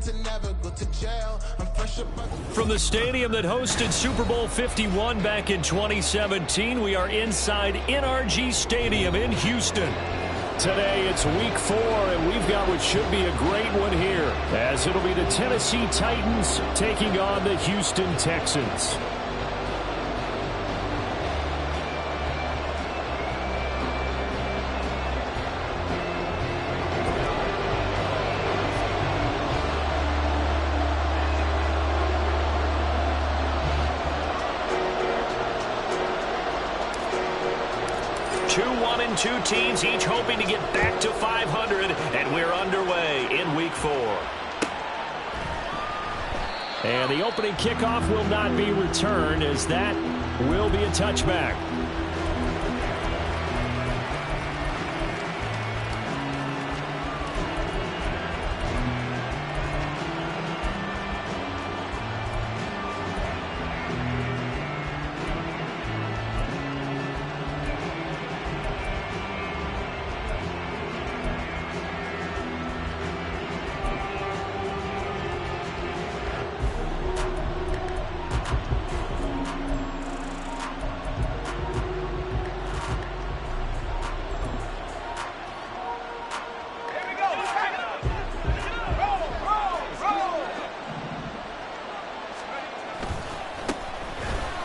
to never go to jail. I'm fresh up. From the stadium that hosted Super Bowl 51 back in 2017, we are inside NRG Stadium in Houston. Today it's week 4, and we've got what should be a great one here, as it'll be the Tennessee Titans taking on the Houston Texans. Two teams each hoping to get back to 500, and we're underway in week 4. And the opening kickoff will not be returned, as that will be a touchback.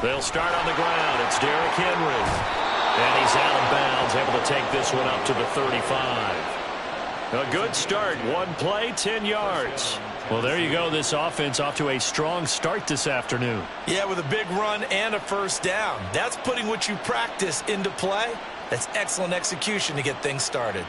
They'll start on the ground. It's Derrick Henry. And he's out of bounds, able to take this one up to the 35. A good start. One play, 10 yards. Well, there you go. This offense off to a strong start this afternoon. Yeah, with a big run and a first down. That's putting what you practice into play. That's excellent execution to get things started.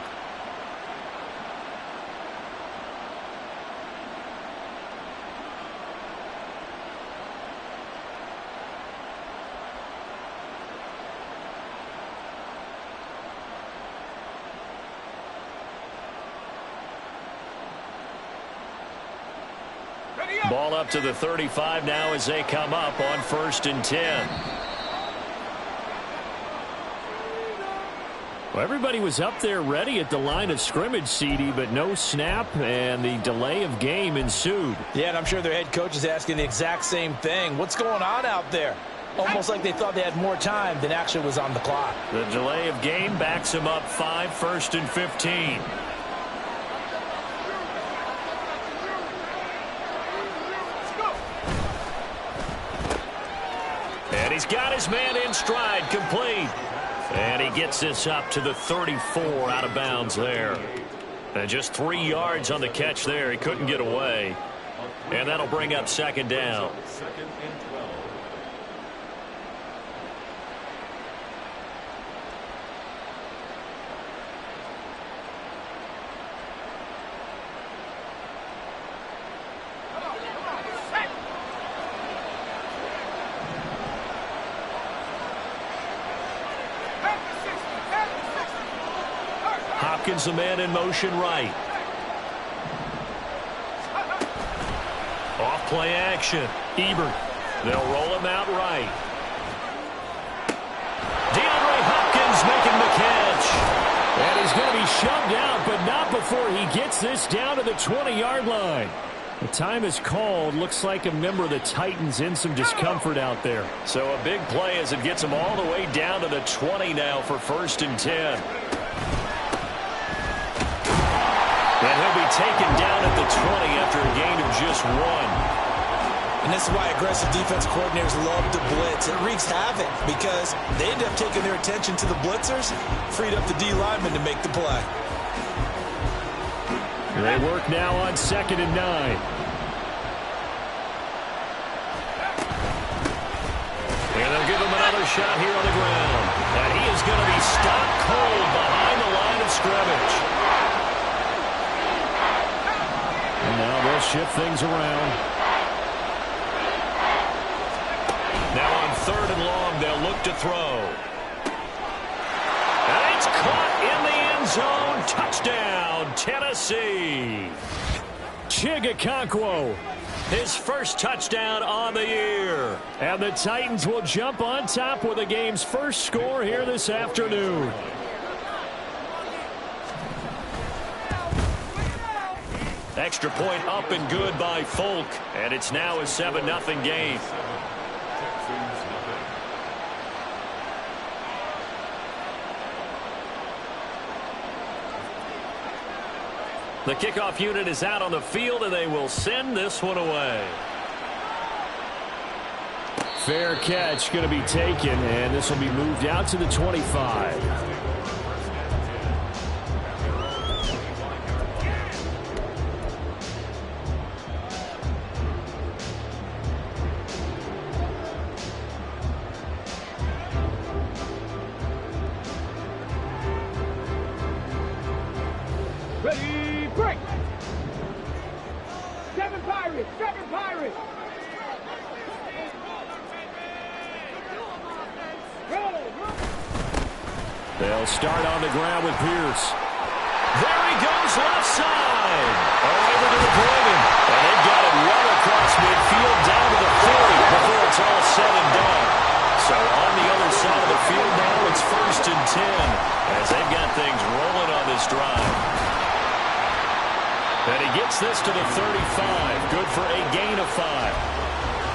Ball up to the 35 now as they come up on 1st and 10. Well, everybody was up there ready at the line of scrimmage, CD, but no snap, and the delay of game ensued. Yeah, and I'm sure their head coach is asking the exact same thing. What's going on out there? Almost like they thought they had more time than actually was on the clock. The delay of game backs them up 5, 1st and 15. And he's got his man in stride, complete. And he gets this up to the 34, out of bounds there. And just 3 yards on the catch there. He couldn't get away. And that'll bring up 2nd down. The man in motion right. Off play action. Ebert. They'll roll him out right. DeAndre Hopkins making the catch. And he's going to be shoved out, but not before he gets this down to the 20-yard line. The time is called. Looks like a member of the Titans in some discomfort out there. So a big play as it gets him all the way down to the 20 now for 1st and 10. And he'll be taken down at the 20 after a gain of just 1. And this is why aggressive defense coordinators love to blitz. It wreaks havoc because they end up taking their attention to the blitzers, freed up the D lineman to make the play. They work now on 2nd and 9. And they'll give him another shot here on the ground. And he is going to be stopped cold behind the line of scrimmage. And now they'll shift things around. Now on 3rd and long, they'll look to throw. And it's caught in the end zone. Touchdown, Tennessee. Chigakonkwo, his first touchdown on the year. And the Titans will jump on top with the game's first score here this afternoon. Extra point up and good by Folk, and it's now a 7-0 game. The kickoff unit is out on the field, and they will send this one away. Fair catch going to be taken, and this will be moved out to the 25. Ready, break! Seven Pirates! Seven Pirates! They'll start on the ground with Pierce. There he goes, left side. Able to avoid him. And they've got it well across midfield down to the 40 before it's all said and done. So on the other side of the field now, it's 1st and 10 as they've got things rolling on this drive. And he gets this to the 35. Good for a gain of 5.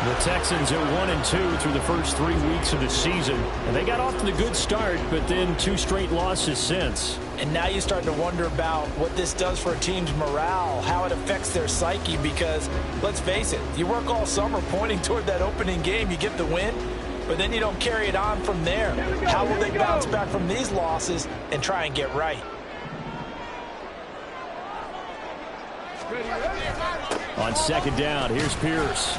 The Texans are 1-2 through the first 3 weeks of the season. And they got off to the good start, but then 2 straight losses since. And now you start to wonder about what this does for a team's morale, how it affects their psyche, because let's face it, you work all summer pointing toward that opening game, you get the win, but then you don't carry it on from there. How will they bounce back from these losses and try and get right? On 2nd down, here's Pierce.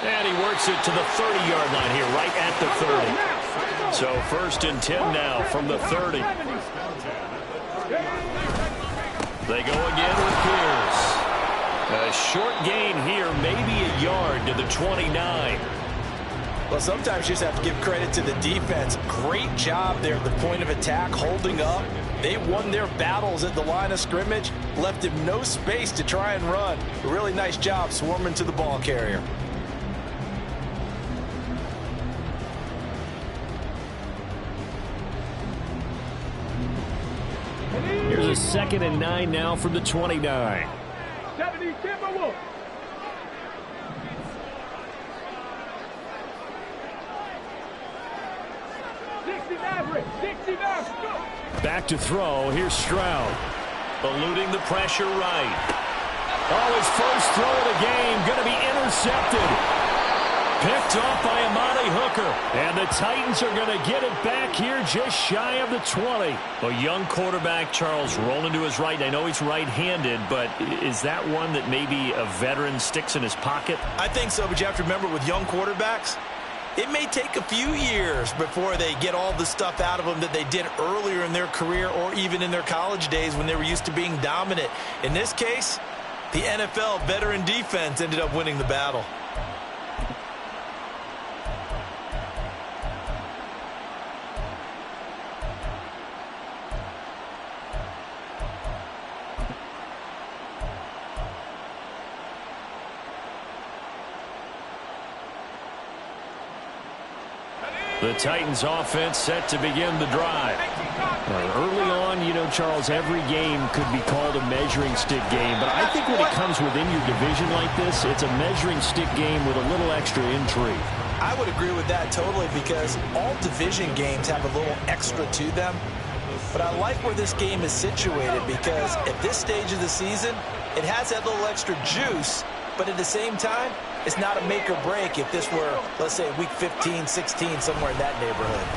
And he works it to the 30-yard line here, right at the 30. So 1st and 10 now from the 30. They go again with Pierce. A short gain here, maybe a yard to the 29. Well, sometimes you just have to give credit to the defense. Great job there at the point of attack, holding up. They won their battles at the line of scrimmage, left him no space to try and run. A really nice job swarming to the ball carrier. Here's a 2nd and 9 now from the 29. 70 Timberwolves. 60 go. Back to throw. Here's Stroud. Eluding the pressure right. Oh, his first throw of the game going to be intercepted. Picked off by Amani Hooker. And the Titans are going to get it back here just shy of the 20. A young quarterback, Charles, rolling to his right. I know he's right-handed, but is that one that maybe a veteran sticks in his pocket? I think so, but you have to remember with young quarterbacks, it may take a few years before they get all the stuff out of them that they did earlier in their career or even in their college days when they were used to being dominant. In this case, the NFL veteran defense ended up winning the battle. The Titans offense set to begin the drive. Early on, you know, Charles, every game could be called a measuring stick game. But I think when it comes within your division like this, it's a measuring stick game with a little extra intrigue. I would agree with that totally because all division games have a little extra to them. But I like where this game is situated because at this stage of the season, it has that little extra juice. But at the same time, it's not a make or break if this were, let's say, week 15, 16, somewhere in that neighborhood.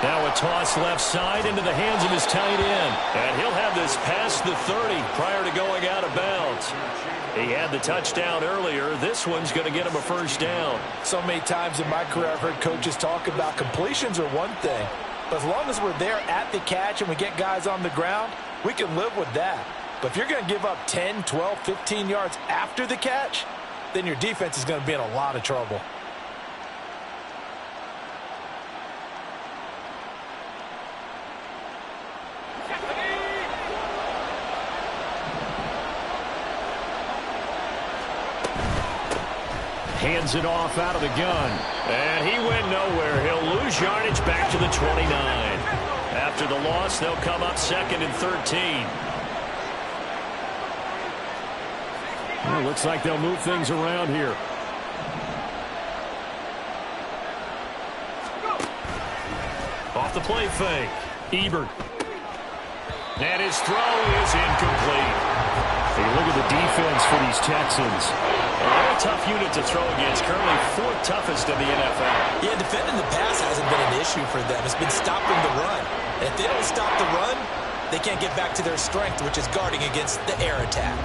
Now a toss left side into the hands of his tight end. And he'll have this past the 30 prior to going out of bounds. He had the touchdown earlier. This one's going to get him a first down. So many times in my career I've heard coaches talk about completions are one thing. But as long as we're there at the catch and we get guys on the ground, we can live with that. But if you're going to give up 10, 12, 15 yards after the catch, then your defense is going to be in a lot of trouble. Hands it off out of the gun. And he went nowhere. He'll lose yardage back to the 29. After the loss, they'll come up 2nd and 13. Well, looks like they'll move things around here. Off the play fake. Ebert. And his throw is incomplete. Hey, look at the defense for these Texans. They're a tough unit to throw against. Currently fourth toughest in the NFL. Yeah, defending the pass hasn't been an issue for them. It's been stopping the run. And if they don't stop the run, they can't get back to their strength, which is guarding against the air attack.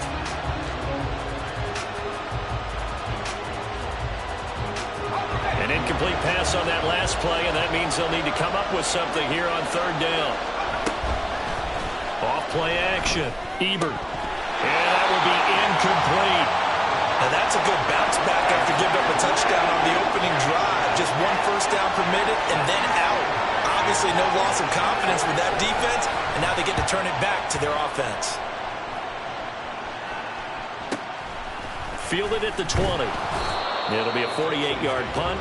An incomplete pass on that last play, and that means they'll need to come up with something here on third down. Off-play action. Ebert. And that will be incomplete. Now that's a good bounce back after giving up a touchdown on the opening drive. Just one first down permitted and then out. Obviously no loss of confidence with that defense, and now they get to turn it back to their offense. Fielded at the 20. It'll be a 48-yard punt.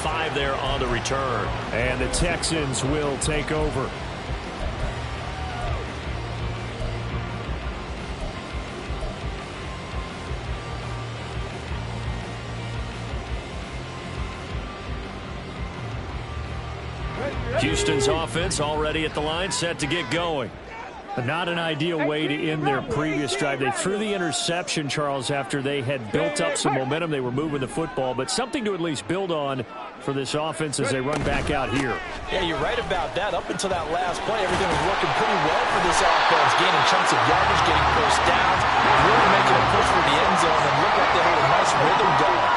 5 there on the return. And the Texans will take over. Houston's offense already at the line, set to get going. Not an ideal way to end their previous drive. They threw the interception, Charles, after they had built up some momentum. They were moving the football, but something to at least build on for this offense as they run back out here. Yeah, you're right about that. Up until that last play, everything was working pretty well for this offense, gaining chunks of yardage, getting first downs, really making a push for the end zone, and look like they had a nice rhythm going.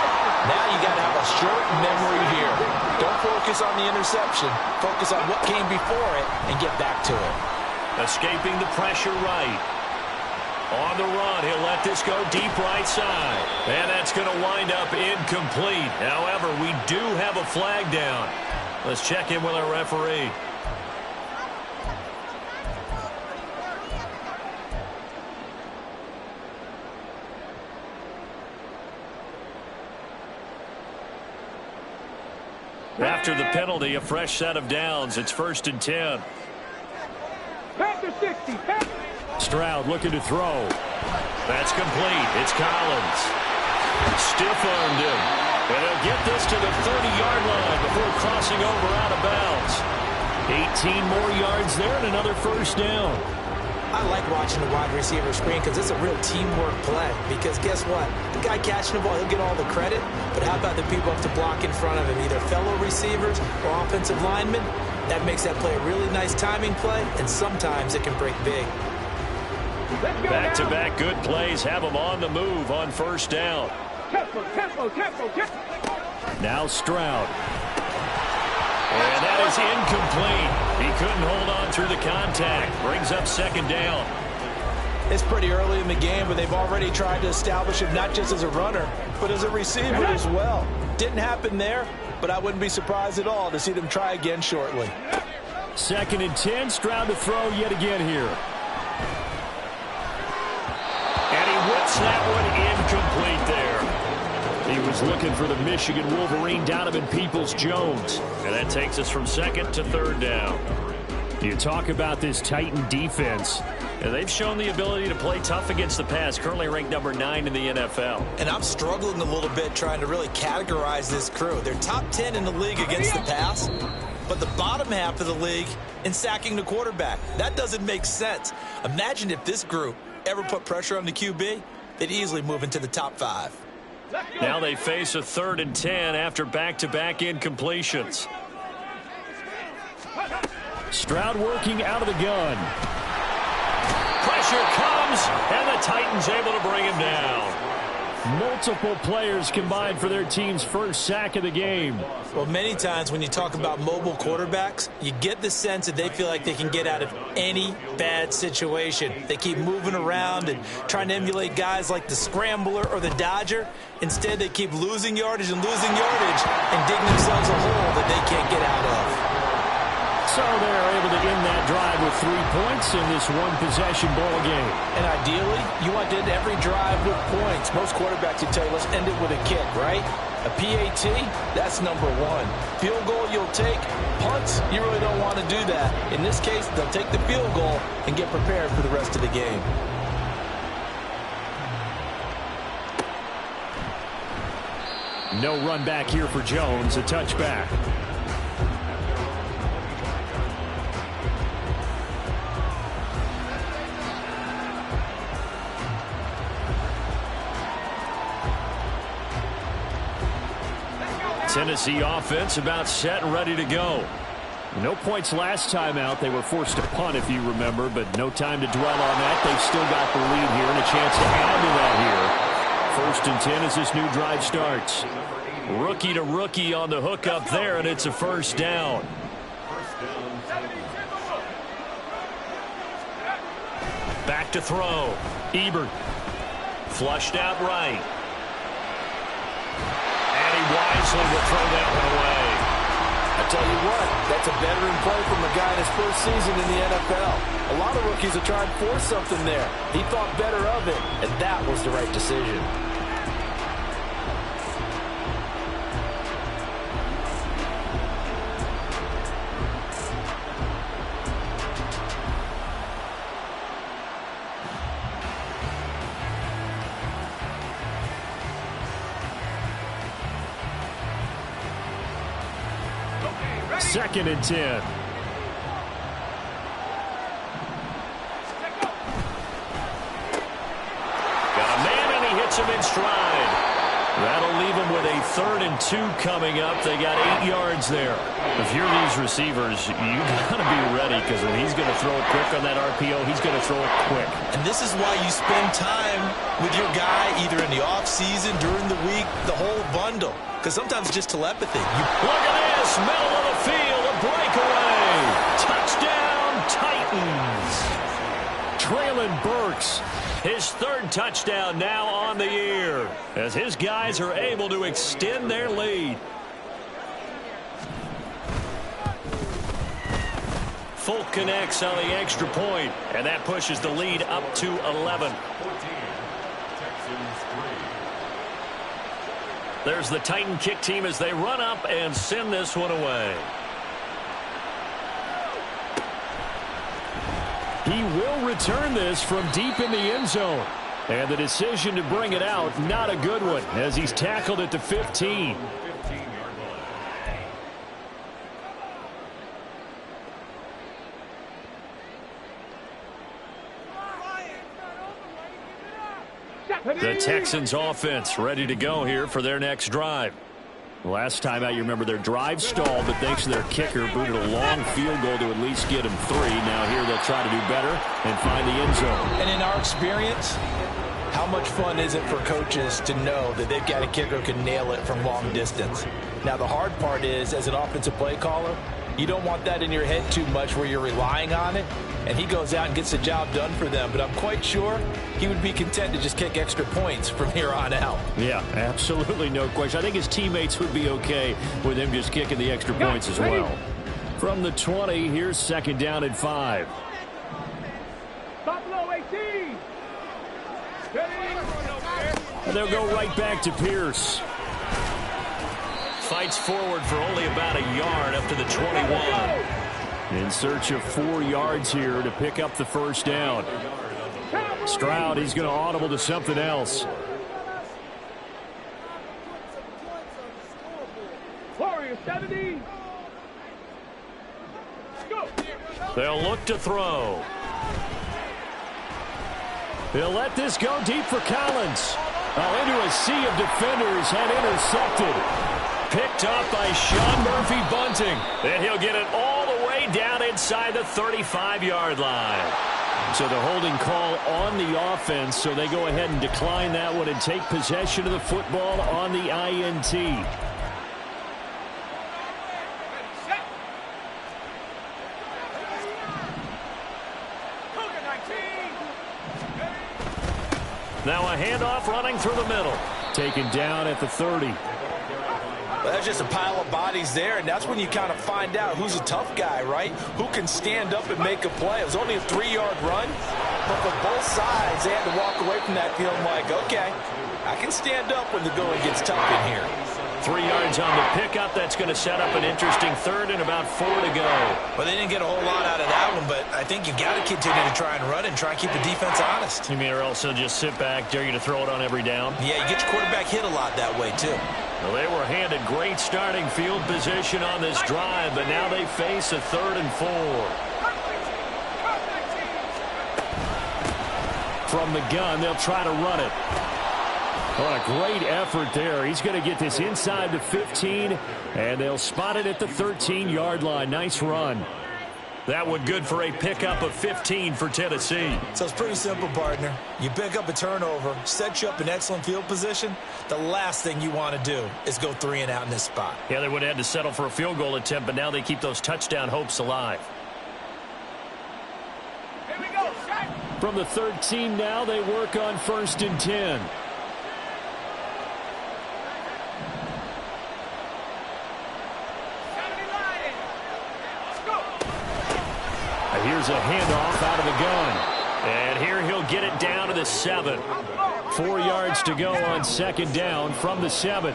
Now you got to have a short memory here. Don't focus on the interception. Focus on what came before it and get back to it. Escaping the pressure right. On the run, he'll let this go deep right side. And that's going to wind up incomplete. However, we do have a flag down. Let's check in with our referee. After the penalty, a fresh set of downs. It's 1st and 10. Panther 60. Stroud looking to throw. That's complete. It's Collins. Stiff-armed him. And he'll get this to the 30-yard line before crossing over out of bounds. 18 more yards there and another first down. I like watching the wide receiver screen because it's a real teamwork play. Because guess what? The guy catching the ball, he'll get all the credit. But how about the people up to block in front of him, either fellow receivers or offensive linemen? That makes that play a really nice timing play, and sometimes it can break big. Back-to-back good plays have them on the move on first down. Tempo. Now Stroud. And that is incomplete. He couldn't hold on through the contact. Brings up second down. It's pretty early in the game, but they've already tried to establish him not just as a runner, but as a receiver as well. Didn't happen there, but I wouldn't be surprised at all to see them try again shortly. 2nd and 10. Stroud to throw yet again here. And he whips that one incomplete there. He was looking for the Michigan Wolverine, Donovan Peoples-Jones. And that takes us from 2nd to 3rd down. You talk about this Titan defense. And they've shown the ability to play tough against the pass, currently ranked number 9 in the NFL. And I'm struggling a little bit trying to really categorize this crew. They're top 10 in the league against the pass, but the bottom half of the league in sacking the quarterback. That doesn't make sense. Imagine if this group ever put pressure on the QB, they'd easily move into the top 5. Now they face a 3rd and 10 after back-to-back incompletions. Stroud working out of the gun. Pressure comes, and the Titans able to bring him down. Multiple players combined for their team's first sack of the game. Well, many times when you talk about mobile quarterbacks, you get the sense that they feel like they can get out of any bad situation. They keep moving around and trying to emulate guys like the Scrambler or the Dodger. Instead, they keep losing yardage and digging themselves a hole that they can't get out of. So they're able to end that drive with 3 points in this one-possession ball game. And ideally, you want to end every drive with points. Most quarterbacks will tell you, let's end it with a kick, right? A PAT, that's number 1. Field goal you'll take. Punts, you really don't want to do that. In this case, they'll take the field goal and get prepared for the rest of the game. No run back here for Jones. A touchback. Tennessee offense about set and ready to go. No points last time out. They were forced to punt, if you remember, but no time to dwell on that. They've still got the lead here and a chance to add to that here. 1st and 10 as this new drive starts. Rookie to rookie on the hook up there, and it's a 1st down. Back to throw. Ebert. Flushed out right. And he wisely will throw that one away. I tell you what, that's a veteran play from a guy in his 1st season in the NFL. A lot of rookies have tried to force something there. He thought better of it, and that was the right decision. Second and 10. Got a man, and he hits him in stride. That'll leave him with a 3rd and 2 coming up. They got 8 yards there. If you're these receivers, you got to be ready, because when he's going to throw it quick on that RPO, he's going to throw it quick. And this is why you spend time with your guy either in the offseason, during the week, the whole bundle. Because sometimes it's just telepathy. Look at this, middle of the field, a breakaway. Touchdown, Titans. Traylon Burks, his 3rd touchdown now on the year, as his guys are able to extend their lead. Folk connects on the extra point, and that pushes the lead up to 11. There's the Titan kick team as they run up and send this one away. He will return this from deep in the end zone. And the decision to bring it out, not a good one, as he's tackled at the 15. The Texans offense ready to go here for their next drive. Last time out, you remember their drive stalled, but thanks to their kicker, booted a long field goal to at least get him 3. Now here they'll try to do better and find the end zone. And in our experience, how much fun is it for coaches to know that they've got a kicker who can nail it from long distance? Now, the hard part is, as an offensive play caller, you don't want that in your head too much where you're relying on it. And he goes out and gets the job done for them. But I'm quite sure he would be content to just kick extra points from here on out. Yeah, absolutely no question. I think his teammates would be okay with him just kicking the extra points as well. From the 20, here's 2nd down and 5. Buffalo 18. And they'll go right back to Pierce. Fights forward for only about a yard up to the 21. In search of 4 yards here to pick up the 1st down. Stroud, he's going to audible to something else. Warriors 70. Go. They'll look to throw. He'll let this go deep for Collins. Into a sea of defenders and intercepted. Picked up by Sean Murphy Bunting. And he'll get it all the way down inside the 35-yard line. So the holding call on the offense, so they go ahead and decline that one and take possession of the football on the INT. Now a handoff running through the middle. Taken down at the 30. Well, that's just a pile of bodies there, and that's when you kind of find out who's a tough guy, right? Who can stand up and make a play. It was only a 3-yard run, but for both sides, they had to walk away from that feeling like, okay, I can stand up when the going gets tough in here. 3 yards on the pickup. That's going to set up an interesting 3rd and about 4 to go. Well, they didn't get a whole lot out of that one, but I think you got to continue to try and run and try and keep the defense honest. You mean, or else they'll just sit back, dare you to throw it on every down? Yeah, you get your quarterback hit a lot that way, too. Well, they were handed great starting field position on this drive, but now they face a 3rd and 4. From the gun, they'll try to run it. What a great effort there. He's going to get this inside the 15, and they'll spot it at the 13-yard line. Nice run. That one good for a pickup of 15 for Tennessee. So it's pretty simple, partner. You pick up a turnover, set you up in excellent field position. The last thing you want to do is go 3 and out in this spot. Yeah, they would have had to settle for a field goal attempt, but now they keep those touchdown hopes alive. Here we go. From the 13 now, they work on 1st and 10. Here's a handoff out of the gun. And here he'll get it down to the 7. 4 yards to go on 2nd down from the 7.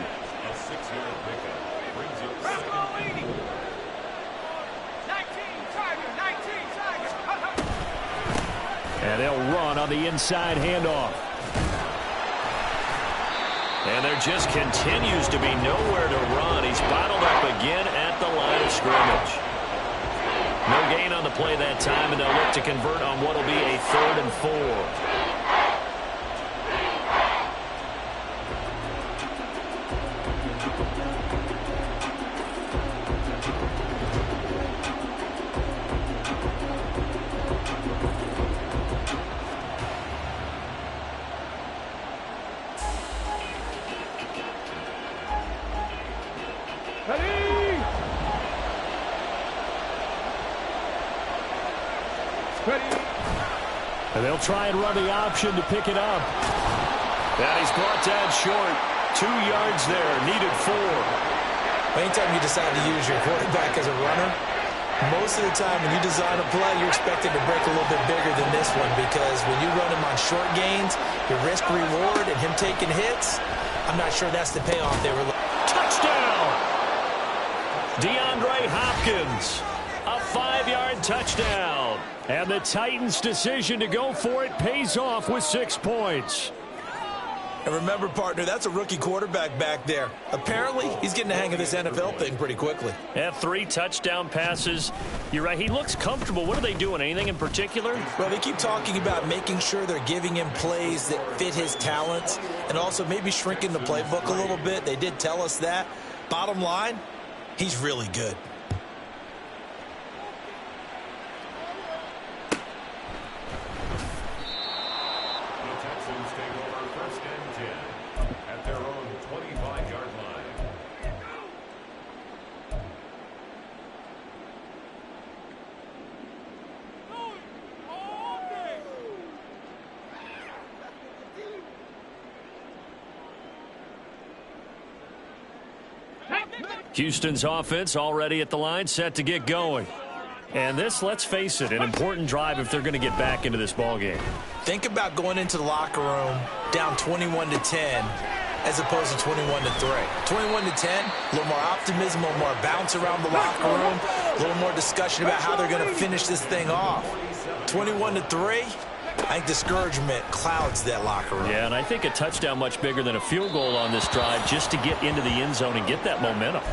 And they'll run on the inside handoff. And there just continues to be nowhere to run. He's bottled up again at the line of scrimmage. No gain on the play that time, and they'll look to convert on what will be a 3rd and 4. And they'll try and run the option to pick it up. And he's brought down short. 2 yards there, needed 4. Anytime you decide to use your quarterback as a runner, most of the time when you design a play, you're expected to break a little bit bigger than this one, because when you run him on short gains, your risk-reward and him taking hits, I'm not sure that's the payoff they were looking for. Touchdown! DeAndre Hopkins. A 5-yard touchdown. And the Titans' decision to go for it pays off with 6 points. And remember, partner, that's a rookie quarterback back there. Apparently, he's getting the hang of this NFL thing pretty quickly. Yeah, 3 touchdown passes. You're right, he looks comfortable. What are they doing? Anything in particular? Well, they keep talking about making sure they're giving him plays that fit his talents and also maybe shrinking the playbook a little bit. They did tell us that. Bottom line, he's really good. Houston's offense already at the line, set to get going. And this, let's face it, an important drive if they're going to get back into this ballgame. Think about going into the locker room down 21-10 as opposed to 21-3. 21-10, a little more optimism, a little more bounce around the locker room, a little more discussion about how they're going to finish this thing off. 21-3, I think discouragement clouds that locker room. Yeah, and I think a touchdown much bigger than a field goal on this drive just to get into the end zone and get that momentum.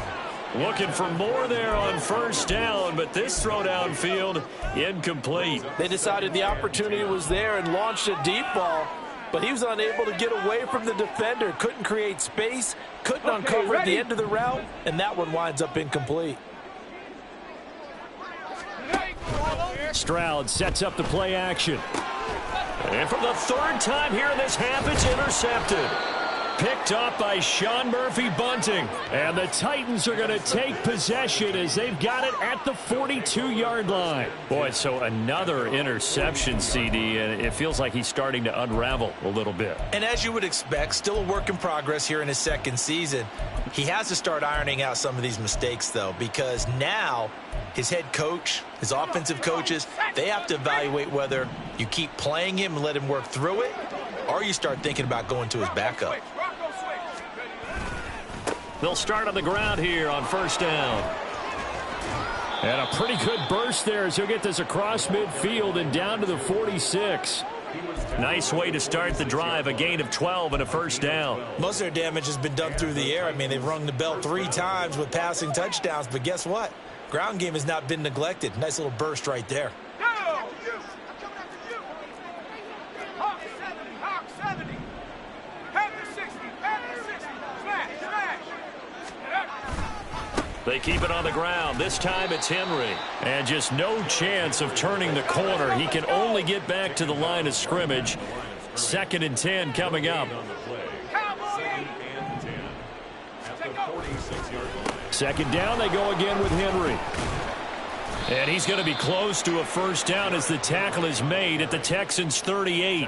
Looking for more there on 1st down, but this throw downfield incomplete. They decided the opportunity was there and launched a deep ball, but he was unable to get away from the defender. Couldn't create space, couldn't uncover the end of the route, and that one winds up incomplete. Stroud sets up the play action. And for the 3rd time here in this half, it's intercepted. Picked up by Sean Murphy-Bunting. And the Titans are going to take possession as they've got it at the 42-yard line. Boy, so another interception, CD, and it feels like he's starting to unravel a little bit. And as you would expect, still a work in progress here in his 2nd season. He has to start ironing out some of these mistakes, though, because now his head coach, his offensive coaches, they have to evaluate whether you keep playing him and let him work through it, or you start thinking about going to his backup. They'll start on the ground here on 1st down. And a pretty good burst there as he'll get this across midfield and down to the 46. Nice way to start the drive, a gain of 12 and a first down. Most of their damage has been done through the air. I mean, they've rung the bell 3 times with passing touchdowns, but guess what? Ground game has not been neglected. Nice little burst right there. They keep it on the ground. This time it's Henry. And just no chance of turning the corner. He can only get back to the line of scrimmage. 2nd and 10 coming up. 2nd down, they go again with Henry. And he's going to be close to a first down as the tackle is made at the Texans' 38.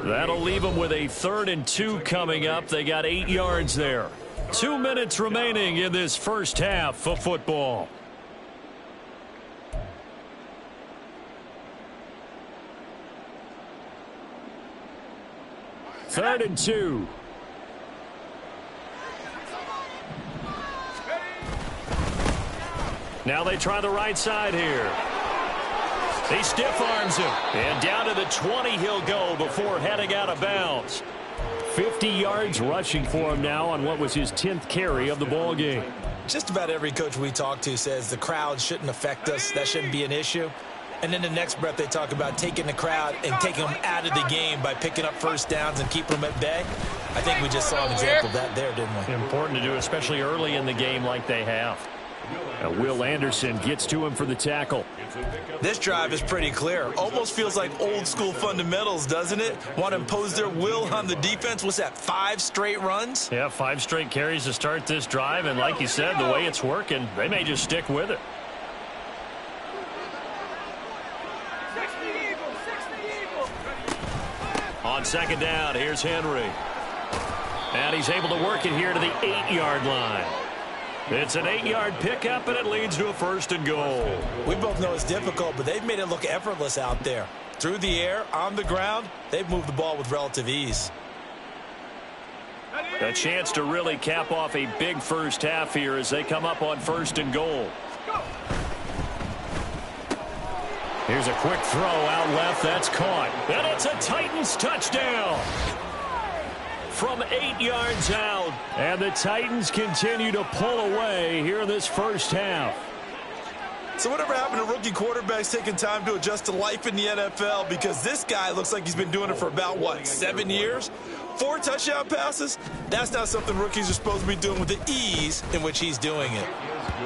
That'll leave them with a 3rd and 2 coming up. They got 8 yards there. 2 minutes remaining in this first half of football. Third and 2. Now they try the right side here. He stiff arms him. And down to the 20 he'll go before heading out of bounds. 50 yards rushing for him now on what was his 10th carry of the ball game. Just about every coach we talk to says the crowd shouldn't affect us. That shouldn't be an issue. And then the next breath they talk about taking the crowd and taking them out of the game by picking up first downs and keeping them at bay. I think we just saw an example of that there, didn't we? Important to do, especially early in the game like they have. Now Will Anderson gets to him for the tackle. This drive is pretty clear. Almost feels like old school fundamentals, doesn't it? Want to impose their will on the defense. What's that, 5 straight runs? Yeah, 5 straight carries to start this drive. And like you said, the way it's working, they may just stick with it. On 2nd down, here's Henry. And he's able to work it here to the 8-yard line. It's an 8-yard pickup, and it leads to a 1st and goal. We both know it's difficult, but they've made it look effortless out there. Through the air, on the ground, they've moved the ball with relative ease. A chance to really cap off a big first half here as they come up on 1st and goal. Here's a quick throw out left. That's caught. And it's a Titans touchdown. From 8 yards out. And the Titans continue to pull away here in this first half. So whatever happened to rookie quarterbacks taking time to adjust to life in the NFL? Because this guy looks like he's been doing it for about, what, 7 years? 4 touchdown passes? That's not something rookies are supposed to be doing with the ease in which he's doing it.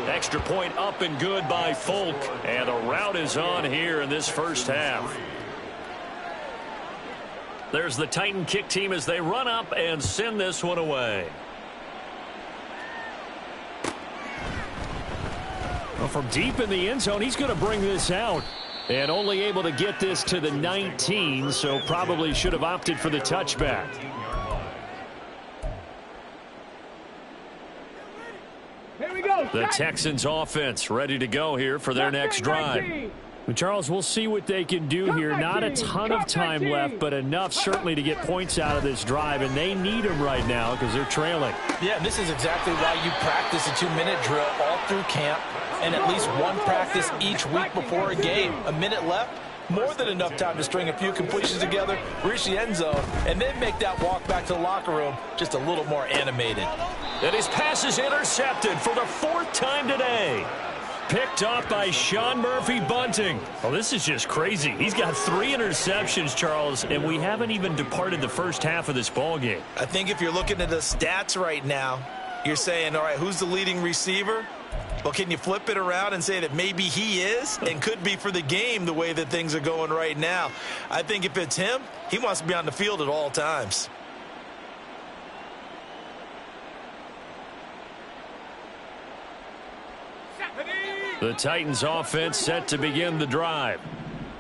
Extra point up and good by Folk. And the route is on here in this first half. There's the Titan kick team as they run up and send this one away. Well, from deep in the end zone, he's going to bring this out. And only able to get this to the 19, so probably should have opted for the touchback. Here we go. The Texans offense ready to go here for their next drive. Well, Charles, we'll see what they can do here. Not a ton of time left, but enough certainly to get points out of this drive, and they need them right now because they're trailing. Yeah, this is exactly why you practice a 2-minute drill all through camp and at least one practice each week before a game. A minute left, more than enough time to string a few completions together, reach the end zone, and then make that walk back to the locker room just a little more animated. And his pass is intercepted for the 4th time today. Picked off by Sean Murphy-Bunting. Oh, this is just crazy. He's got 3 interceptions, Charles, and we haven't even departed the first half of this ball game. I think if you're looking at the stats right now, you're saying, all right, who's the leading receiver? Well, can you flip it around and say that maybe he is and could be for the game the way that things are going right now? I think if it's him, he wants to be on the field at all times. The Titans offense set to begin the drive.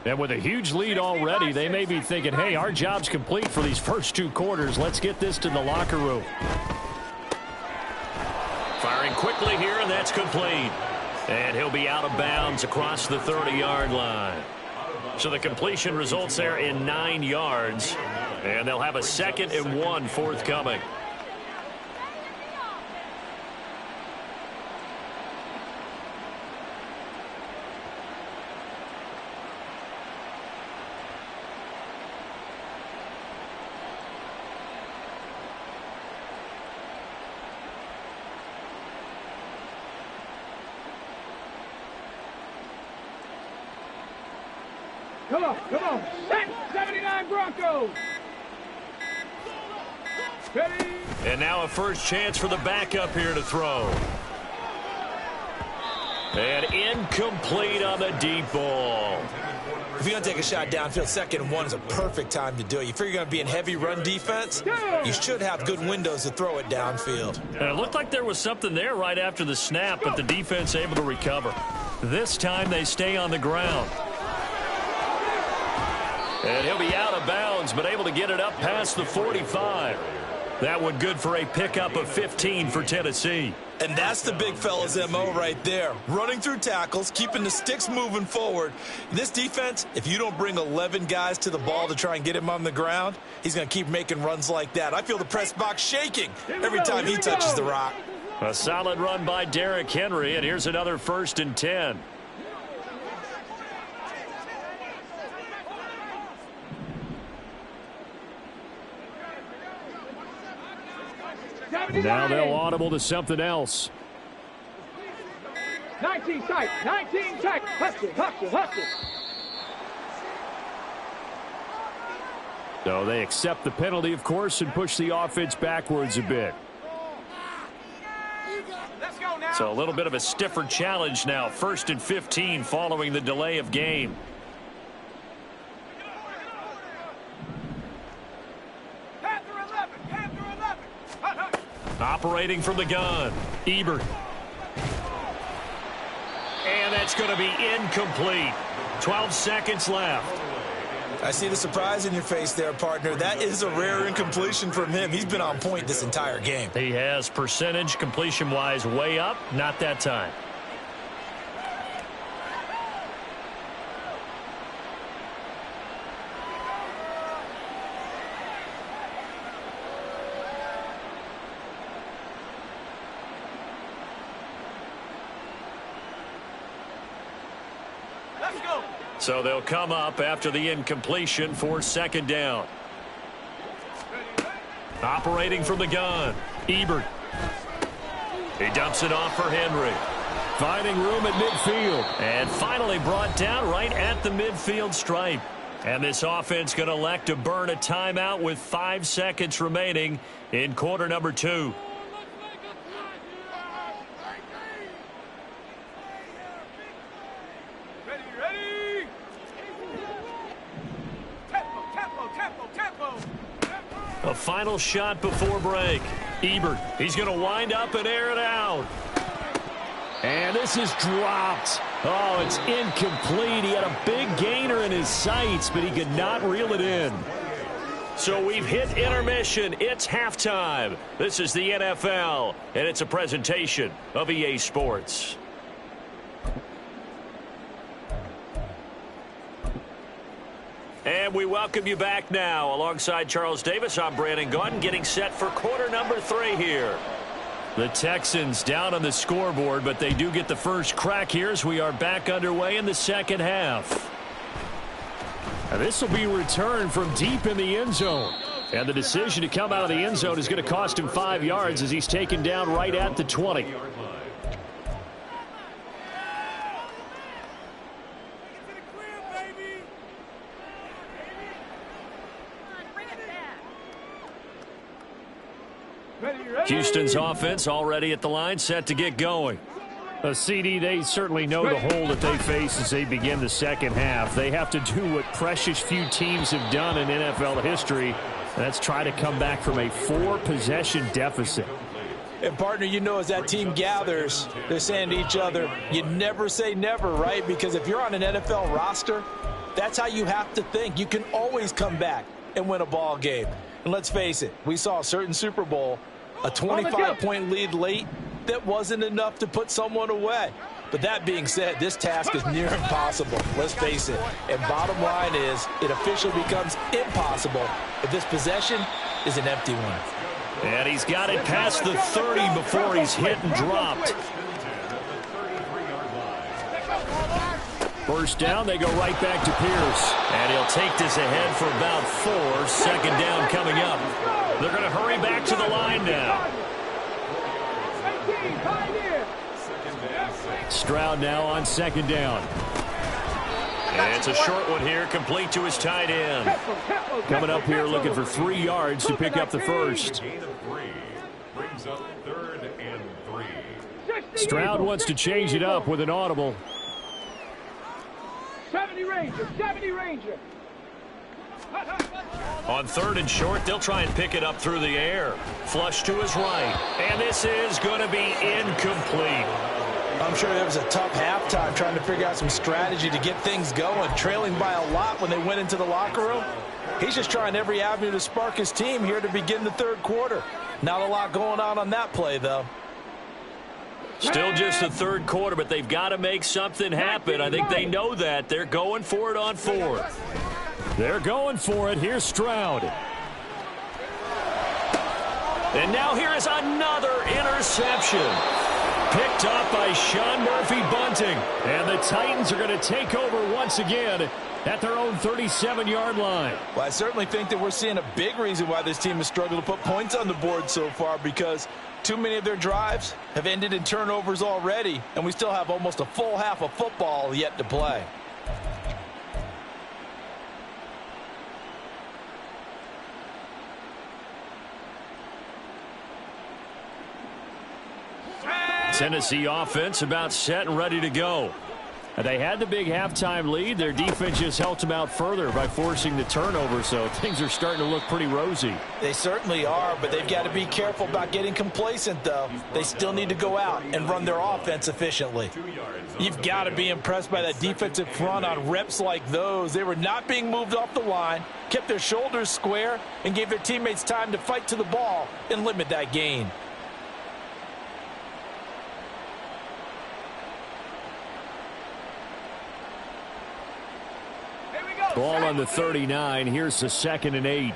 And with a huge lead already, they may be thinking, hey, our job's complete for these first 2 quarters. Let's get this to the locker room. Firing quickly here, and that's complete. And he'll be out of bounds across the 30-yard line. So the completion results there in 9 yards. And they'll have a 2nd and 1 forthcoming. Come on. Set 79 Broncos. Ready. And now a first chance for the backup here to throw. And incomplete on the deep ball. If you're going to take a shot downfield, 2nd and 1 is a perfect time to do it. You figure you're going to be in heavy run defense, you should have good windows to throw it downfield. And it looked like there was something there right after the snap, but the defense able to recover. This time they stay on the ground. And he'll be out of bounds, but able to get it up past the 45. That one good for a pickup of 15 for Tennessee. And that's the big fella's MO right there. Running through tackles, keeping the sticks moving forward. This defense, if you don't bring 11 guys to the ball to try and get him on the ground, he's going to keep making runs like that. I feel the press box shaking every time he touches the rock. A solid run by Derrick Henry, and here's another 1st and 10. Now they'll audible to something else. 19 tight. Hustle. So they accept the penalty, of course, and push the offense backwards a bit. Let's go now. So a little bit of a stiffer challenge now. 1st and 15 following the delay of game. Operating from the gun, Ebert. And that's going to be incomplete. 12 seconds left. I see the surprise in your face there, partner. That is a rare incompletion from him. He's been on point this entire game. He has percentage completion-wise way up. Not that time. So they'll come up after the incompletion for 2nd down. Operating from the gun, Ebert. He dumps it off for Henry. Finding room at midfield. And finally brought down right at the midfield stripe. And this offense going to elect to burn a timeout with 5 seconds remaining in quarter number 2. A final shot before break. Ebert, he's going to wind up and air it out. And this is dropped. Oh, it's incomplete. He had a big gainer in his sights, but he could not reel it in. So we've hit intermission. It's halftime. This is the NFL, and it's a presentation of EA Sports. And we welcome you back now. Alongside Charles Davis, I'm Brandon Gaudin, getting set for quarter number 3 here. The Texans down on the scoreboard, but they do get the first crack here as we are back underway in the second half. And this will be returned from deep in the end zone. And the decision to come out of the end zone is going to cost him 5 yards as he's taken down right at the 20. Houston's offense already at the line, set to get going. CD, they certainly know the hole that they face as they begin the second half. They have to do what precious few teams have done in NFL history, and that's try to come back from a 4-possession deficit. And, partner, you know, as that team gathers, they're saying to each other, you never say never, right? Because if you're on an NFL roster, that's how you have to think. You can always come back and win a ball game. And let's face it, we saw a certain Super Bowl, a 25-point lead late, that wasn't enough to put someone away. But that being said, this task is near impossible. Let's face it. And bottom line is, it officially becomes impossible if this possession is an empty one. And he's got it past the 30 before he's hit and dropped. First down, they go right back to Pierce. And he'll take this ahead for about 4. 2nd down coming up. They're going to hurry back to the line now. Stroud now on 2nd down. And it's a short one here, complete to his tight end. Coming up here looking for 3 yards to pick up the first. Gain of 3 brings up 3rd and 3. Stroud wants to change it up with an audible. 70 Ranger, 70 Ranger. On 3rd and short, they'll try and pick it up through the air. Flush to his right. And this is going to be incomplete. I'm sure it was a tough halftime trying to figure out some strategy to get things going, trailing by a lot when they went into the locker room. He's just trying every avenue to spark his team here to begin the 3rd quarter. Not a lot going on that play, though. Still just the 3rd quarter, but they've got to make something happen. I think they know that. They're going for it on 4th. They're going for it. Here's Stroud. And now here is another interception. Picked up by Sean Murphy-Bunting. And the Titans are going to take over once again at their own 37-yard line. Well, I certainly think that we're seeing a big reason why this team has struggled to put points on the board so far, because too many of their drives have ended in turnovers already, and we still have almost a full half of football yet to play. Tennessee offense about set and ready to go. They had the big halftime lead. Their defense just helped them out further by forcing the turnover, so things are starting to look pretty rosy. They certainly are, but they've got to be careful about getting complacent, though. They still need to go out and run their offense efficiently. You've got to be impressed by that defensive front on reps like those. They were not being moved off the line, kept their shoulders square, and gave their teammates time to fight to the ball and limit that gain. Ball on the 39. Here's the 2nd and 8.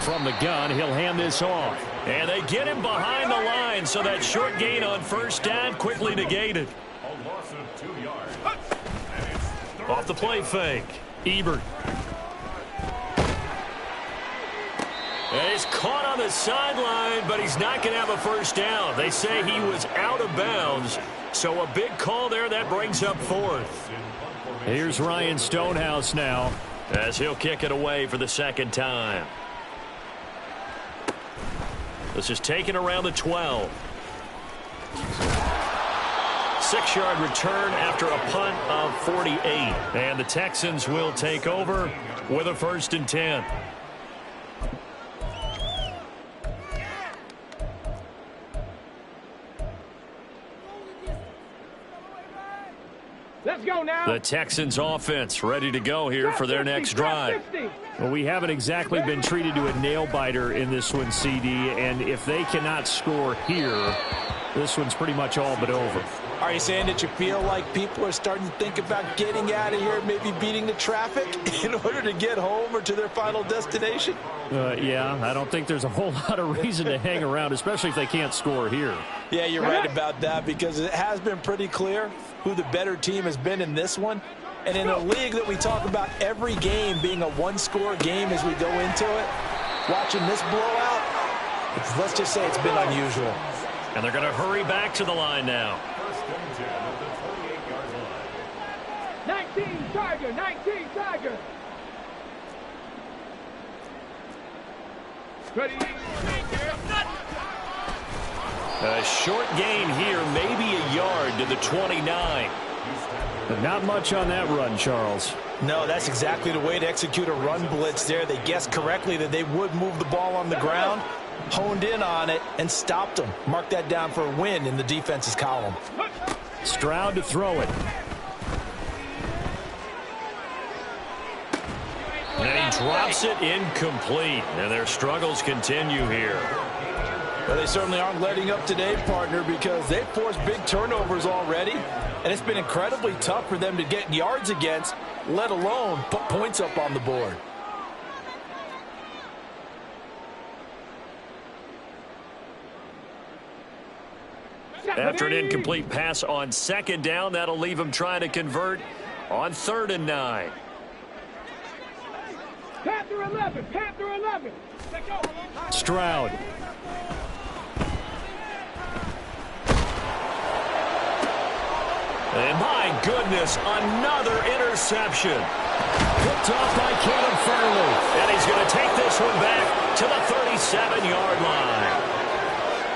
From the gun, he'll hand this off. And they get him behind the line, so that short gain on 1st down quickly negated. A loss of 2 yards. Off the play fake. Ebert. And he's caught on the sideline, but he's not going to have a 1st down. They say he was out of bounds. So a big call there. That brings up 4th. Here's Ryan Stonehouse now as he'll kick it away for the 2nd time. This is taken around the 12. 6-yard return after a punt of 48. And the Texans will take over with a 1st and 10. Let's go now. The Texans offense ready to go here for their next drive. Well, we haven't exactly been treated to a nail-biter in this one, CD, and if they cannot score here, this one's pretty much all but over. Are you saying that you feel like people are starting to think about getting out of here, maybe beating the traffic in order to get home or to their final destination? Yeah, I don't think there's a whole lot of reason to hang around, especially if they can't score here. Yeah, you're right about that, because it has been pretty clear who the better team has been in this one. And in a league that we talk about every game being a one-score game as we go into it, watching this blowout, let's just say it's been unusual. And they're going to hurry back to the line now. 19 Tiger, 19 Tiger. Ready. A short gain here, maybe a yard to the 29. But not much on that run, Charles. No, that's exactly the way to execute a run blitz there. They guessed correctly that they would move the ball on the ground, honed in on it, and stopped them. Mark that down for a win in the defense's column. Stroud to throw it. And he drops it incomplete. And their struggles continue here. Well, they certainly aren't letting up today, partner, because they've forced big turnovers already, and it's been incredibly tough for them to get yards against, let alone put points up on the board. After an incomplete pass on 2nd down, that'll leave him trying to convert on 3rd and 9. Panther 11, Panther 11. Stroud. And my goodness, another interception. Picked off by Caleb Farley. And he's going to take this one back to the 37-yard line.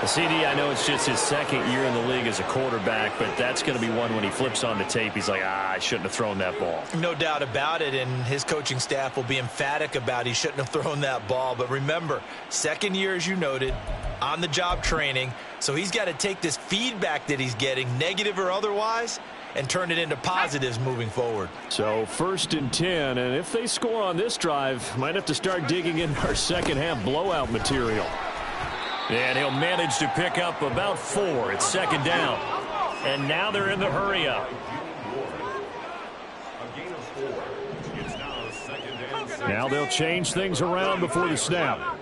CD, I know it's just his second year in the league as a quarterback, but that's going to be one when he flips on the tape. He's like, I shouldn't have thrown that ball. No doubt about it, and his coaching staff will be emphatic about he shouldn't have thrown that ball. But remember, second year, as you noted, on-the-job training, so he's got to take this feedback that he's getting, negative or otherwise, and turn it into positives moving forward. So 1st and 10, and if they score on this drive, might have to start digging in our second-half blowout material. And he'll manage to pick up about 4. It's 2nd down. And now they're in the hurry-up. Now they'll change things around before the snap.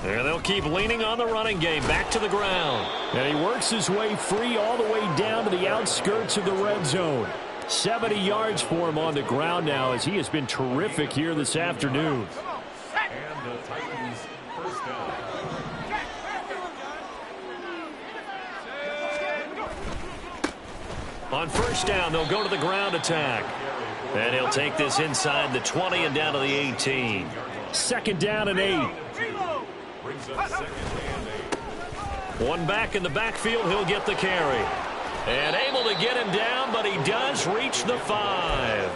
And they'll keep leaning on the running game back to the ground. And he works his way free all the way down to the outskirts of the red zone. 70 yards for him on the ground now as he has been terrific here this afternoon. And the Titans first down. On 1st down, they'll go to the ground attack. And he'll take this inside the 20 and down to the 18. 2nd down and 8. Brings up 2nd and 8. One back in the backfield, he'll get the carry. And able to get him down, but he does reach the 5.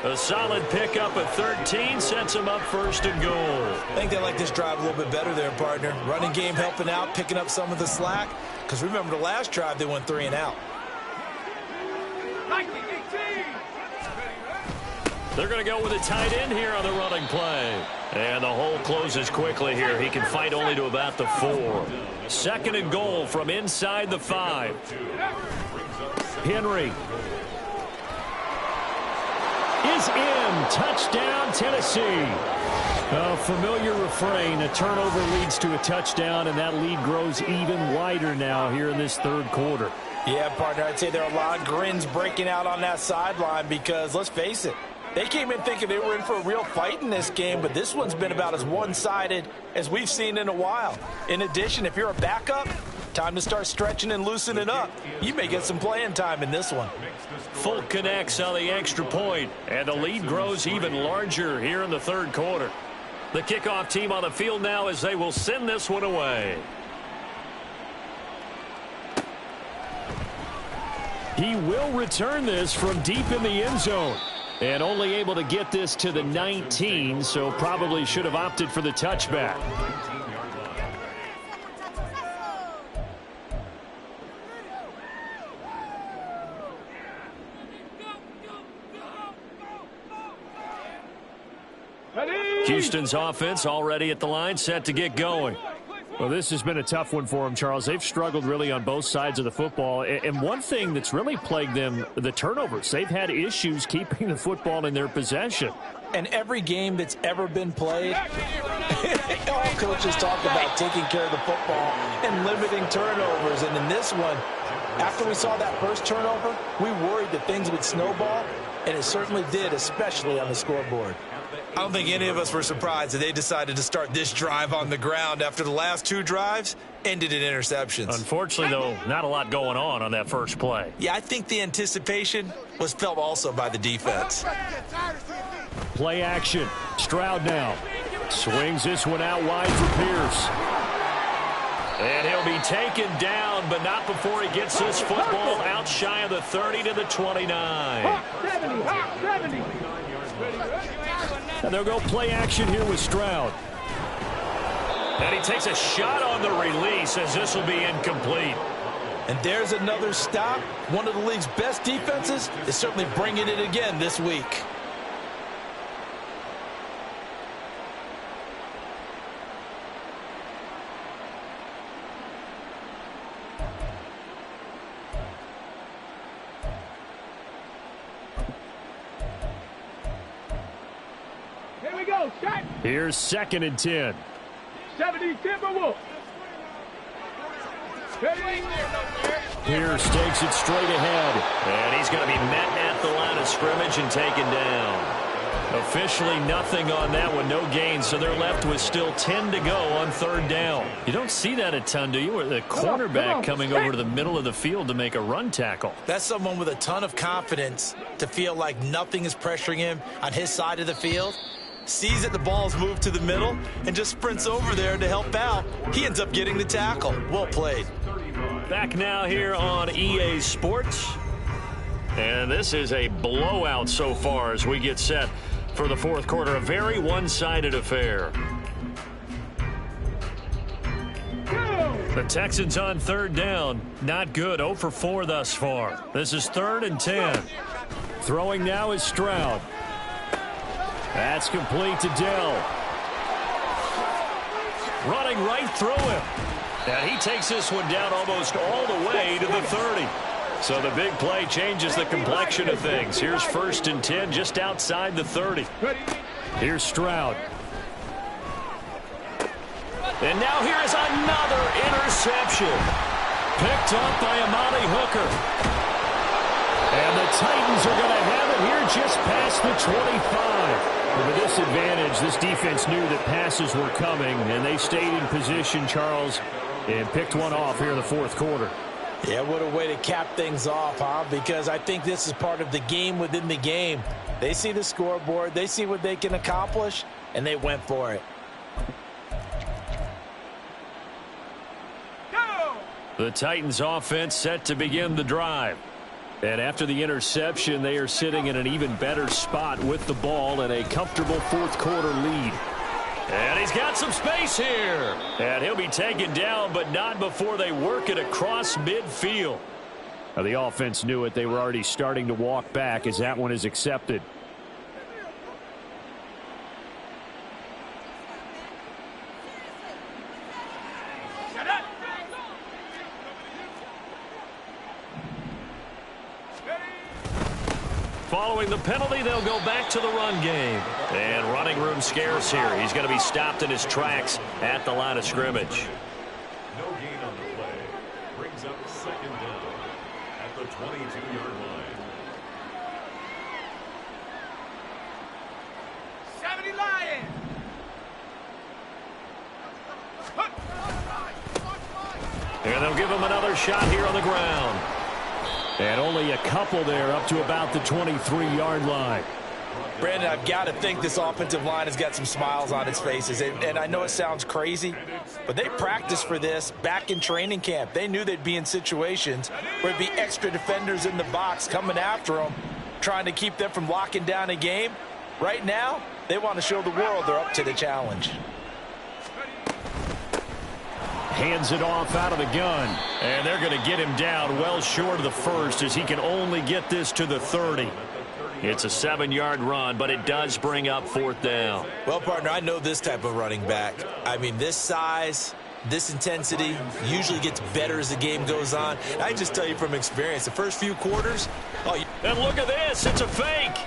A solid pickup at 13 sets him up 1st and goal. I think they like this drive a little bit better there, partner. Running game helping out, picking up some of the slack. Because remember, the last drive, they went 3 and out. They're going to go with a tight end here on the running play. And the hole closes quickly here. He can fight only to about the 4. 2nd and goal from inside the 5. Henry is in. Touchdown, Tennessee. A familiar refrain. A turnover leads to a touchdown, and that lead grows even wider now here in this 3rd quarter. Yeah, partner, I'd say there are a lot of grins breaking out on that sideline because, let's face it, they came in thinking they were in for a real fight in this game, but this one's been about as one-sided as we've seen in a while. In addition, if you're a backup, time to start stretching and loosening up. You may get some playing time in this one. Fulk connects on the extra point, and the lead grows even larger here in the 3rd quarter. The kickoff team on the field now as they will send this one away. He will return this from deep in the end zone. And only able to get this to the 19, so probably should have opted for the touchback. Houston's offense already at the line, set to get going. Well, this has been a tough one for them, Charles. They've struggled really on both sides of the football. And one thing that's really plagued them, the turnovers. They've had issues keeping the football in their possession. And every game that's ever been played, all coaches talk about taking care of the football and limiting turnovers. And in this one, after we saw that first turnover, we worried that things would snowball, and it certainly did, especially on the scoreboard. I don't think any of us were surprised that they decided to start this drive on the ground after the last 2 drives ended in interceptions. Unfortunately, though, not a lot going on that first play. Yeah, I think the anticipation was felt also by the defense. Play action. Stroud now. Swings this one out wide for Pierce. And he'll be taken down, but not before he gets this football out shy of the 30 to the 29. 70. And they'll go play action here with Stroud. And he takes a shot on the release as this will be incomplete. And there's another stop. One of the league's best defenses is certainly bringing it again this week. Here we go, shot. Here's 2nd and 10. 70 Timberwolves. Pierce takes it straight ahead. And he's going to be met at the line of scrimmage and taken down. Officially nothing on that one, no gain, so they're left with still 10 to go on third down. You don't see that a ton, do you? Where the cornerback coming over to the middle of the field to make a run tackle. That's someone with a ton of confidence to feel like nothing is pressuring him on his side of the field. Sees that the ball's moved to the middle and just sprints over there to help out. He ends up getting the tackle. Well played. Back now here on EA Sports. And this is a blowout so far as we get set for the fourth quarter. A very one-sided affair. The Texans on third down. Not good. 0 for 4 thus far. This is 3rd and 10. Throwing now is Stroud. That's complete to Dell. Running right through him. And he takes this one down almost all the way to the 30. So the big play changes the complexion of things. Here's 1st and 10 just outside the 30. Here's Stroud. And now here is another interception. Picked up by Amani Hooker. And the Titans are going to have it here just past the 25. With a disadvantage, this defense knew that passes were coming, and they stayed in position, Charles, and picked one off here in the fourth quarter. Yeah, what a way to cap things off, huh? Because I think this is part of the game within the game. They see the scoreboard, they see what they can accomplish, and they went for it. The Titans offense set to begin the drive. And after the interception, they are sitting in an even better spot with the ball and a comfortable fourth quarter lead. And he's got some space here. And he'll be taken down, but not before they work it across midfield. Now, the offense knew it. They were already starting to walk back as that one is accepted. Following the penalty, they'll go back to the run game. And running room scarce here. He's going to be stopped in his tracks at the line of scrimmage. No gain on the play. Brings up 2nd down at the 22-yard line. 70 Lions. And they'll give him another shot here on the ground. And only a couple there up to about the 23-yard line. Brandon, I've got to think this offensive line has got some smiles on its faces. And I know it sounds crazy, but they practiced for this back in training camp. They knew they'd be in situations where it'd be extra defenders in the box coming after them, trying to keep them from locking down a game. Right now, they want to show the world they're up to the challenge. Hands it off out of the gun. And they're going to get him down well short of the first as he can only get this to the 30. It's a 7-yard run, but it does bring up 4th down. Well, partner, I know this type of running back. I mean, this size, this intensity usually gets better as the game goes on. And I just tell you from experience, the first few quarters, and look at this. It's a fake.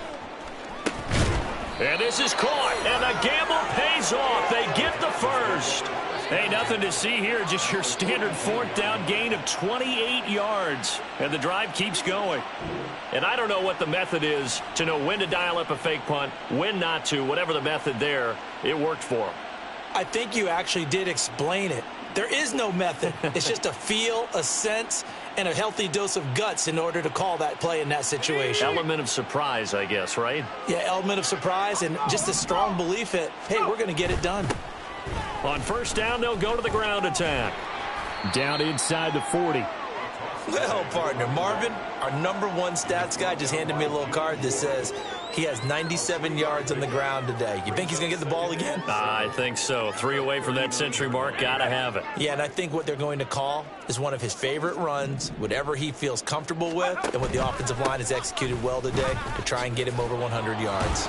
And this is caught. And the gamble pays off. They get the first. Hey, nothing to see here, just your standard 4th down gain of 28 yards. And the drive keeps going. And I don't know what the method is to know when to dial up a fake punt, when not to, whatever the method there, it worked for them. I think you actually did explain it. There is no method. It's just a feel, a sense, and a healthy dose of guts in order to call that play in that situation. Element of surprise, I guess, right? Yeah, element of surprise and just a strong belief that, hey, we're going to get it done. On 1st down, they'll go to the ground attack. Down inside the 40. Well, partner, Marvin, our #1 stats guy, just handed me a little card that says he has 97 yards on the ground today. You think he's going to get the ball again? I think so. 3 away from that century mark. Got to have it. Yeah, and I think what they're going to call is one of his favorite runs, whatever he feels comfortable with, and what the offensive line has executed well today to try and get him over 100 yards.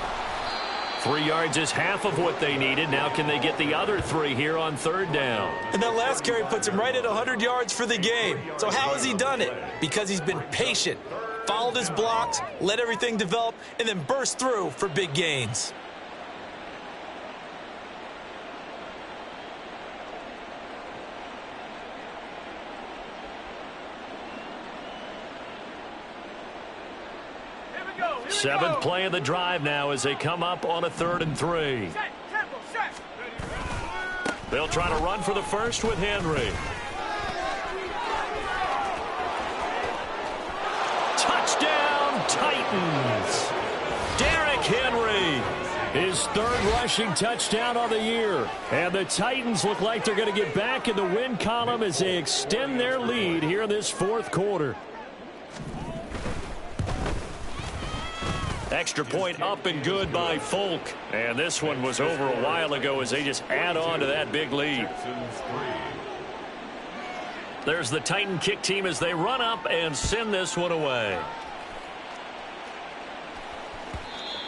3 yards is half of what they needed. Now can they get the other 3 here on 3rd down? And that last carry puts him right at 100 yards for the game. So how has he done it? Because he's been patient, followed his blocks, let everything develop, and then burst through for big gains. Here we go. Seventh play of the drive now as they come up on a 3rd and 3. They'll try to run for the first with Henry. Touchdown, Titans. Derrick Henry. His 3rd rushing touchdown of the year. And the Titans look like they're going to get back in the win column as they extend their lead here in this 4th quarter. Extra point up and good by Folk. And this one was over a while ago as they just add on to that big lead. There's the Titan kick team as they run up and send this one away.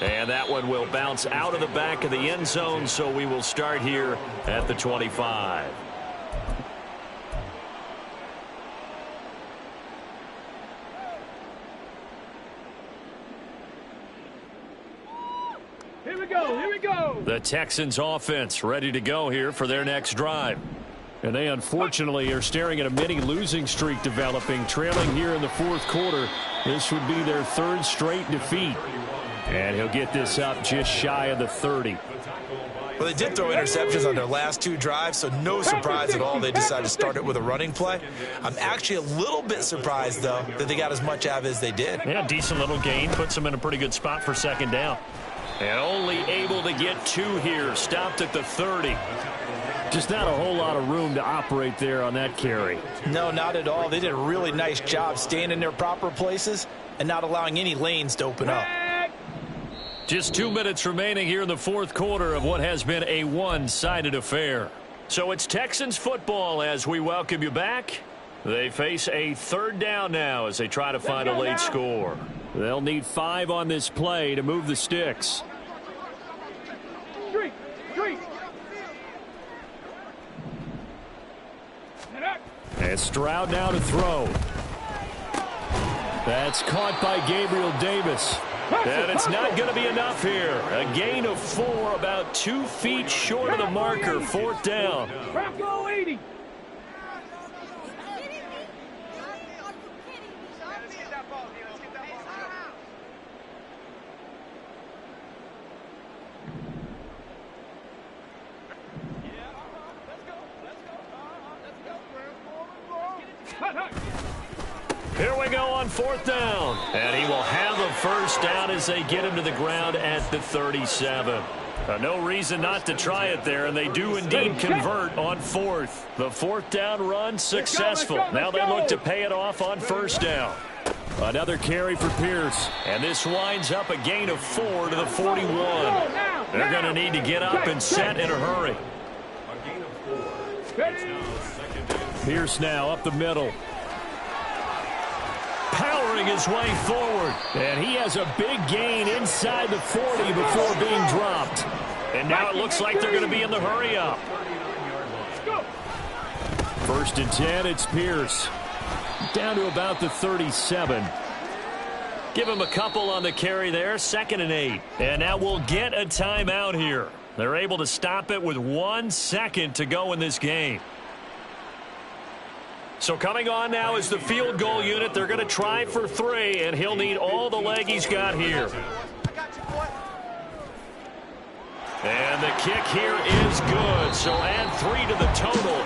And that one will bounce out of the back of the end zone, so we will start here at the 25. Here we go, here we go. The Texans offense ready to go here for their next drive. And they unfortunately are staring at a mini losing streak developing, trailing here in the 4th quarter. This would be their 3rd straight defeat. And he'll get this up just shy of the 30. Well, they did throw interceptions on their last 2 drives, so no surprise at all they decided to start it with a running play. I'm actually a little bit surprised, though, that they got as much out of it as they did. Yeah, decent little gain. Puts them in a pretty good spot for 2nd down. And only able to get 2 here. Stopped at the 30. Just not a whole lot of room to operate there on that carry. No, not at all. They did a really nice job staying in their proper places and not allowing any lanes to open up. Just 2 minutes remaining here in the 4th quarter of what has been a one-sided affair. So it's Texans football as we welcome you back. They face a 3rd down now as they try to find a late score. They'll need 5 on this play to move the sticks. Street. And Stroud now to throw. That's caught by Gabriel Davis. And it's not going to be enough here. A gain of 4, about 2 feet short of the marker. 4th down. Bronco 80. Here we go on 4th down. And he will have a first down as they get him to the ground at the 37. No reason not to try it there, and they do indeed convert on 4th. The 4th down run successful. Now they look to pay it off on 1st down. Another carry for Pierce. And this winds up a gain of 4 to the 41. They're going to need to get up and set in a hurry. Pierce now up the middle. Powering his way forward. And he has a big gain inside the 40 before being dropped. And now it looks like they're going to be in the hurry up. 1st and 10, it's Pierce. Down to about the 37. Give him a couple on the carry there. 2nd and 8. And now we'll get a timeout here. They're able to stop it with 1 second to go in this game. So coming on now is the field goal unit. They're going to try for 3, and he'll need all the leg he's got here. And the kick here is good. So add 3 to the total.